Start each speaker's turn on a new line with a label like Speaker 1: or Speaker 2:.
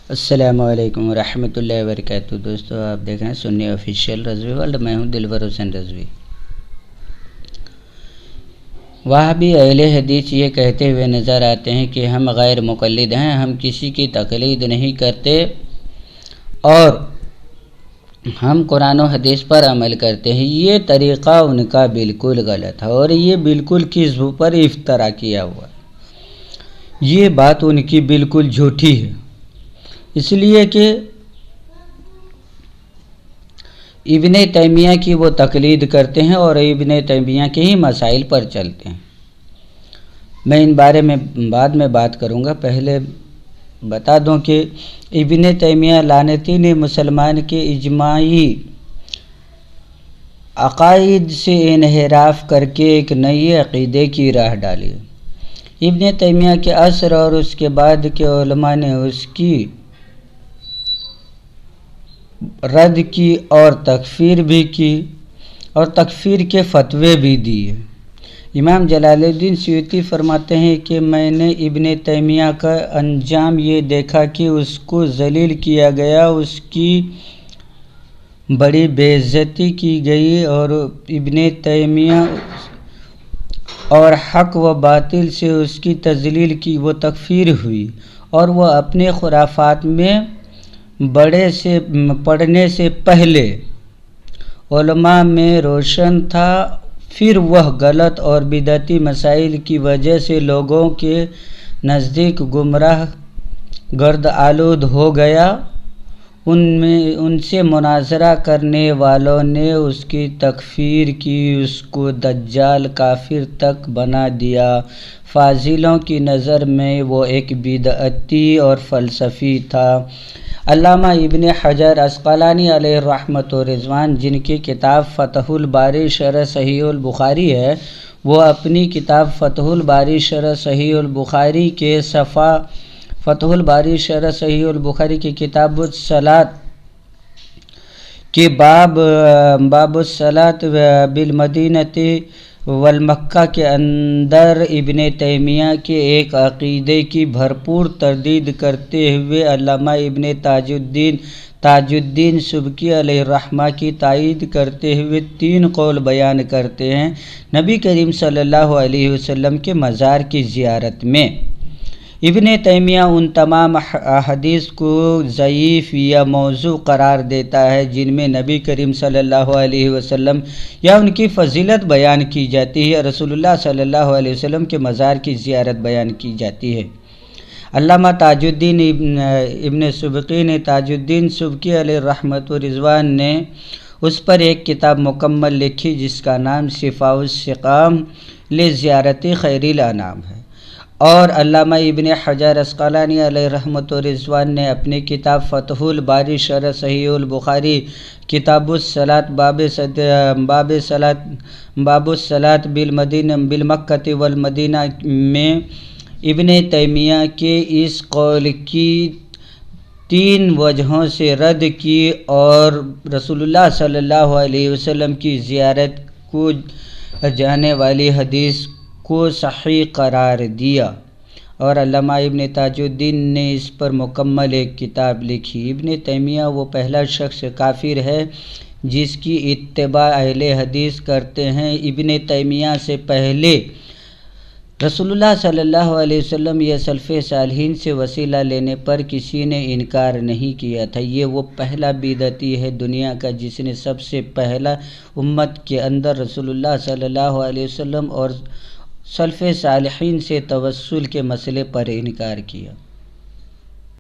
Speaker 1: السلام علیکم ورحمۃ اللہ وبرکاتہ۔ دوستو، آپ دیکھ رہے ہیں سنی آفیشیل رضوی ورلڈ، میں ہوں دلور حسین رضوی۔ وہابی اہل حدیث یہ کہتے ہوئے نظر آتے ہیں کہ ہم غیر مقلد ہیں، ہم کسی کی تقلید نہیں کرتے اور ہم قرآن و حدیث پر عمل کرتے ہیں۔ یہ طریقہ ان کا بالکل غلط ہے اور یہ بالکل کذب پر افترا کیا ہوا ہے۔ یہ بات ان کی بالکل جھوٹی ہے، اس لیے کہ ابن تیمیہ کی وہ تقلید کرتے ہیں اور ابن تیمیہ کے ہی مسائل پر چلتے ہیں۔ میں ان بارے میں بعد میں بات کروں گا، پہلے بتا دوں کہ ابن تیمیہ لعنتی نے مسلمان کے اجماعی عقائد سے انحراف کر کے ایک نئی عقیدے کی راہ ڈالی۔ ابن تیمیہ کے عصر اور اس کے بعد کے علماء نے اس کی رد کی اور تکفیر بھی کی اور تکفیر کے فتوے بھی دیے۔ امام جلال الدین سیوطی فرماتے ہیں کہ میں نے ابن تیمیہ کا انجام یہ دیکھا کہ اس کو ذلیل کیا گیا، اس کی بڑی بے عزتی کی گئی اور ابن تیمیہ اور حق و باطل سے اس کی تذلیل کی وہ تکفیر ہوئی اور وہ اپنے خرافات میں پڑھنے سے پہلے علماء میں روشن تھا، پھر وہ غلط اور بدعتی مسائل کی وجہ سے لوگوں کے نزدیک گمراہ گرد آلود ہو گیا۔ ان سے مناظرہ کرنے والوں نے اس کی تکفیر کی، اس کو دجال کافر تک بنا دیا۔ فاضلوں کی نظر میں وہ ایک بدعتی اور فلسفی تھا۔ علامہ ابن حجر عسقلانی علیہ رحمۃ و رضوان، جن کی کتاب فتح الباری شرح صحیح البخاری ہے، وہ اپنی کتاب فتح الباری شرح صحیح البخاری کے فتح الباری شرح صحیح البخاری کی کتاب الصلاۃ کے باب الصلاۃ بالمدینۃ والمکہ کے اندر ابن تیمیہ کے ایک عقیدے کی بھرپور تردید کرتے ہوئے علامہ ابن تاج الدین سبکی علیہ الرحمہ کی تائید کرتے ہوئے 3 قول بیان کرتے ہیں۔ نبی کریم صلی اللہ علیہ وسلم کے مزار کی زیارت میں ابن تیمیہ ان تمام احادیث کو ضعیف یا موضوع قرار دیتا ہے جن میں نبی کریم صلی اللہ علیہ وسلم یا ان کی فضیلت بیان کی جاتی ہے، رسول اللہ صلی اللہ علیہ وسلم کے مزار کی زیارت بیان کی جاتی ہے۔ علامہ تاج الدین ابن سبکی نے تاج الدین سبکی علیہ رحمۃ و رضوان نے اس پر ایک کتاب مکمل لکھی جس کا نام شفاء السقام لزیارت خیر الانام ہے، اور علامہ ابن حجر عسقلانی علیہ رحمۃ و رضوان نے اپنی کتاب فتح الباری شرح صحیح البخاری کتاب الصلاۃ باب الصلاۃ بالمکہ والمدینہ میں ابن تیمیہ کے اس قول کی 3 وجہوں سے رد کی اور رسول اللہ صلی اللہ علیہ وسلم کی زیارت کو جانے والی حدیث کو صحیح قرار دیا، اور علامہ ابن تاج الدین نے اس پر مکمل ایک کتاب لکھی۔ ابن تیمیہ وہ پہلا شخص کافر ہے جس کی اتباع اہل حدیث کرتے ہیں۔ ابن تیمیہ سے پہلے رسول اللہ صلی اللہ علیہ وسلم یا سلف صالحین سے وسیلہ لینے پر کسی نے انکار نہیں کیا تھا۔ یہ وہ پہلا بدعتی ہے دنیا کا جس نے سب سے پہلا امت کے اندر رسول اللہ صلی اللہ علیہ وسلم اور سلف صالحین سے توسل کے مسئلے پر انکار کیا۔